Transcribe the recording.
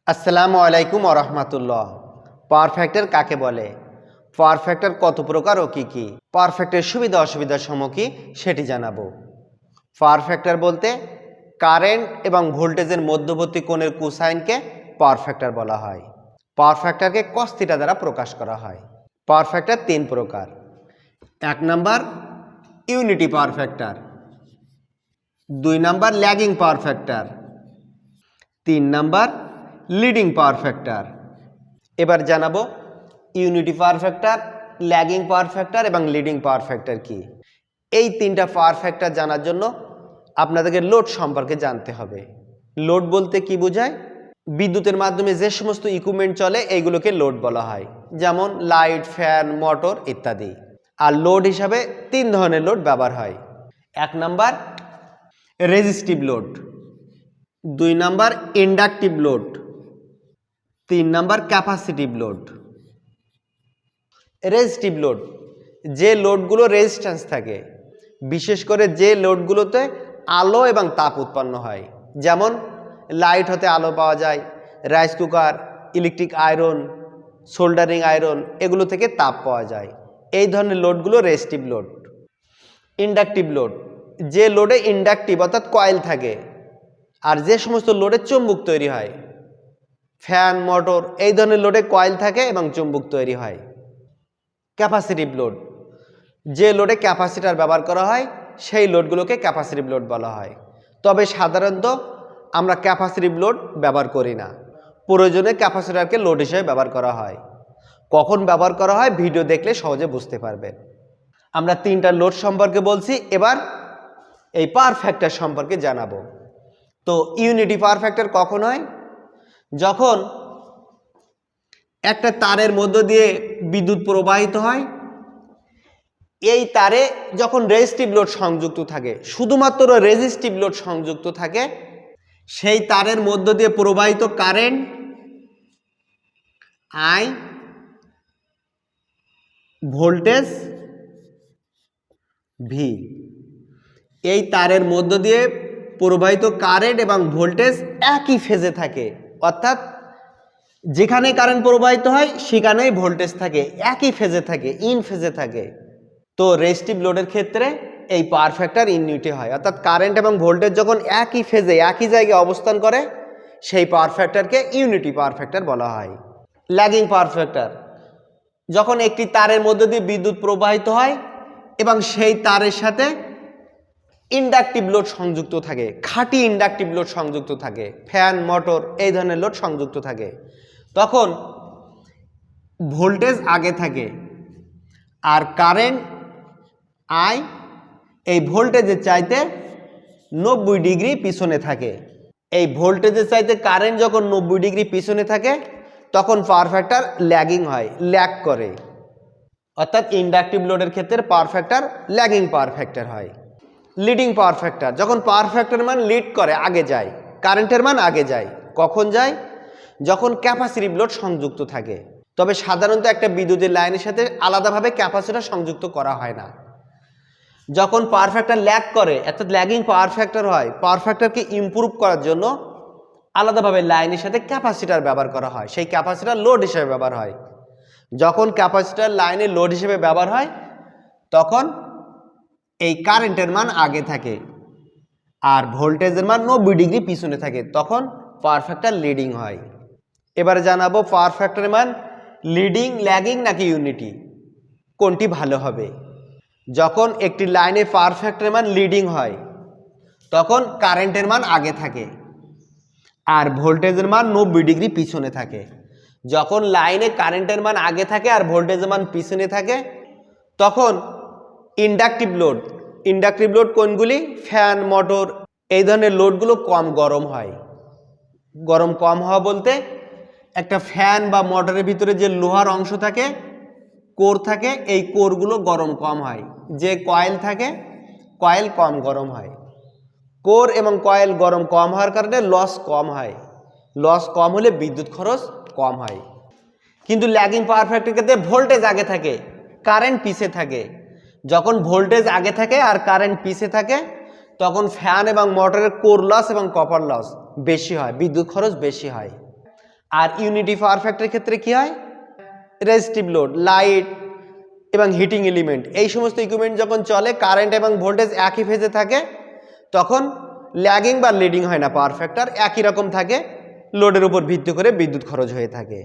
আসসালামু আলাইকুম ওরহমাতুল্লাহ। Power factor কাকে বলে, পাওয়ার ফ্যাক্টর কত প্রকার ও কি কি, পাওয়ার ফ্যাক্টরের সুবিধা অসুবিধার সমূহ কি সেটি জানাবো। পাওয়ার ফ্যাক্টর বলতে কারেন্ট এবং ভোল্টেজের মধ্যবর্তী কোণের কোসাইনকে পাওয়ার ফ্যাক্টর বলা হয়। পাওয়ার ফ্যাক্টরকে কস থিটা দ্বারা প্রকাশ করা হয়। পাওয়ার ফ্যাক্টর তিন প্রকার। এক নাম্বার ইউনিটি পাওয়ার ফ্যাক্টর, দুই নাম্বার ল্যাগিং পাওয়ার ফ্যাক্টর, তিন নাম্বার লিডিং পাওয়ার ফ্যাক্টর। এবার জানাবো unity power factor, lagging power factor এবং লিডিং পাওয়ার ফ্যাক্টর কি। এই তিনটা পাওয়ার ফ্যাক্টর জানার জন্য আপনাদেরকে লোড সম্পর্কে জানতে হবে। লোড বলতে কি বোঝায়? বিদ্যুতের মাধ্যমে যে সমস্ত ইকুইপমেন্ট চলে এইগুলোকে লোড বলা হয়, যেমন লাইট, ফ্যান, মোটর ইত্যাদি। আর লোড হিসাবে তিন ধরনের লোড ব্যবহার হয়। এক নাম্বার রেজিস্টিভ লোড, দুই নাম্বার ইন্ডাকটিভ লোড, তিন number capacitive load. Resistive load, যে লোডগুলো রেজিস্ট্যান্স থাকে, বিশেষ করে যে লোডগুলোতে আলো এবং তাপ উৎপন্ন হয়, যেমন লাইট হতে আলো পাওয়া যায়, rice cooker, electric iron, soldering iron, এগুলো থেকে তাপ পাওয়া যায়। এই ধরনের লোডগুলো রেজিস্টিভ লোড। ইন্ডাকটিভ লোড, যে লোডে ইন্ডাকটিভ অর্থাৎ কয়েল থাকে, আর যে সমস্ত লোডে চুম্বক তৈরি হয়, ফ্যান, মোটর, এই ধরনের লোডে কয়েল থাকে এবং চুম্বক তৈরি হয়। ক্যাপাসিটিভ লোড, যে লোডে ক্যাপাসিটার ব্যবহার করা হয় সেই লোডগুলোকে ক্যাপাসিটিভ লোড বলা হয়। তবে সাধারণত আমরা ক্যাপাসিটিভ লোড ব্যবহার করি না, প্রয়োজনে ক্যাপাসিটারকে লোড হিসেবে ব্যবহার করা হয়। কখন ব্যবহার করা হয় ভিডিও দেখলে সহজে বুঝতে পারবেন। আমরা তিনটা লোড সম্পর্কে বলছি, এবার এই পাওয়ার ফ্যাক্টর সম্পর্কে জানাবো। তো ইউনিটি পাওয়ার ফ্যাক্টর কখন হয়? যখন একটা তারের মধ্য দিয়ে বিদ্যুৎ প্রবাহিত হয়, এই তারে যখন রেজিস্টিভ লোড সংযুক্ত থাকে, শুধুমাত্র রেজিস্টিভ লোড সংযুক্ত থাকে, সেই তারের মধ্য দিয়ে প্রবাহিত কারেন্ট আই, ভোল্টেজ ভি, এই তারের মধ্য দিয়ে প্রবাহিত কারেন্ট এবং ভোল্টেজ একই ফেজে থাকে, অর্থাৎ যেখানে কারেন্ট প্রবাহিত হয় সেখানেই ভোল্টেজ থাকে, একই ফেজে থাকে, ইন ফেজে থাকে। তো রেজিস্টিভ লোডের ক্ষেত্রে এই পাওয়ার ফ্যাক্টর ইউনিটি হয়, অর্থাৎ কারেন্ট এবং ভোল্টেজ যখন একই ফেজে একই জায়গায় অবস্থান করে সেই পাওয়ার ফ্যাক্টরকে ইউনিটি পাওয়ার ফ্যাক্টর বলা হয়। ল্যাগিং পাওয়ার ফ্যাক্টর, যখন একটি তারের মধ্য দিয়ে বিদ্যুৎ প্রবাহিত হয় এবং সেই তারের সাথে ইন্ডাকটিভ লোড সংযুক্ত থাকে, খাঁটি ইন্ডাকটিভ লোড সংযুক্ত থাকে, ফ্যান, মোটর, এই ধরনের লোড সংযুক্ত থাকে, তখন ভোল্টেজ আগে থাকে আর কারেন্ট আই এই ভোল্টেজের চাইতে 90 ডিগ্রি পিছনে থাকে। এই ভোল্টেজের চাইতে কারেন্ট যখন 90 ডিগ্রি পিছনে থাকে তখন পাওয়ার ফ্যাক্টর ল্যাগিং হয়, ল্যাগ করে, অর্থাৎ ইন্ডাকটিভ লোডের ক্ষেত্রে power factor lagging power factor হয়। লিডিং পাওয়ার ফ্যাক্টর, যখন পাওয়ার ফ্যাক্টরের মান লিড করে, আগে যায়, কারেন্টের মান আগে যায়। কখন যায়? যখন ক্যাপাসিটিভ লোড সংযুক্ত থাকে। তবে সাধারণত একটা বিদ্যুতের লাইনের সাথে আলাদাভাবে ক্যাপাসিটর সংযুক্ত করা হয় না। যখন পাওয়ার ফ্যাক্টর ল্যাগ করে, অর্থাৎ ল্যাগিং পাওয়ার ফ্যাক্টর হয়, পাওয়ার ফ্যাক্টরকে ইমপ্রুভ করার জন্য আলাদাভাবে লাইনের সাথে ক্যাপাসিটর ব্যবহার করা হয়, সেই ক্যাপাসিটর লোড হিসেবে ব্যবহার হয়। যখন ক্যাপাসিটর লাইনে লোড হিসেবে ব্যবহার হয় তখন এই কারেন্টের মান আগে থাকে আর ভোল্টেজের মান 90 ডিগ্রি পিছনে থাকে, তখন পাওয়ার ফ্যাক্টর লিডিং হয়। এবারে জানাবো পাওয়ার ফ্যাক্টরের মান লিডিং, ল্যাগিং নাকি ইউনিটি, কোনটি ভালো হবে। যখন একটি লাইনে পাওয়ার ফ্যাক্টরের মান লিডিং হয় তখন কারেন্টের মান আগে থাকে আর ভোল্টেজের মান 90 ডিগ্রি পিছনে থাকে। যখন লাইনে কারেন্টের মান আগে থাকে আর ভোল্টেজের মান পিছনে থাকে তখন ইন্ডাকটিভ লোড কোনগুলি? ফ্যান, মোটর, এই ধরনের লোডগুলো কম গরম হয়। গরম কম হওয়া বলতে একটা ফ্যান বা মোটরের ভিতরে যে লোহার অংশ থাকে, কোর থাকে, এই কোরগুলো গরম কম হয়। যে কয়েল থাকে, কয়েল কম গরম হয়। কোর এবং কয়েল গরম কম হওয়ার কারণে লস কম হয়, লস কম হলে বিদ্যুৎ খরচ কম হয়। কিন্তু ল্যাগিং পাওয়ার ফ্যাক্টরের ক্ষেত্রে ভোল্টেজ আগে থাকে, কারেন্ট পিছে থাকে। যখন ভোল্টেজ আগে থাকে আর কারেন্ট পিছে থাকে তখন ফ্যান এবং মোটরের কোর লস এবং কপার লস বেশি হয়, বিদ্যুৎ খরচ বেশি হয়। আর ইউনিটি পাওয়ার ফ্যাক্টরের ক্ষেত্রে কি হয়, রেজিস্টিভ লোড, লাইট এবং হিটিং এলিমেন্ট এই সমস্ত ইকুইপমেন্ট যখন চলে কারেন্ট এবং ভোল্টেজ একই ফেজে থাকে তখন ল্যাগিং বা লিডিং হয় না, পাওয়ার ফ্যাক্টর একই রকম থাকে, লোডের উপর ভিত্তি করে বিদ্যুৎ খরচ হয়ে থাকে।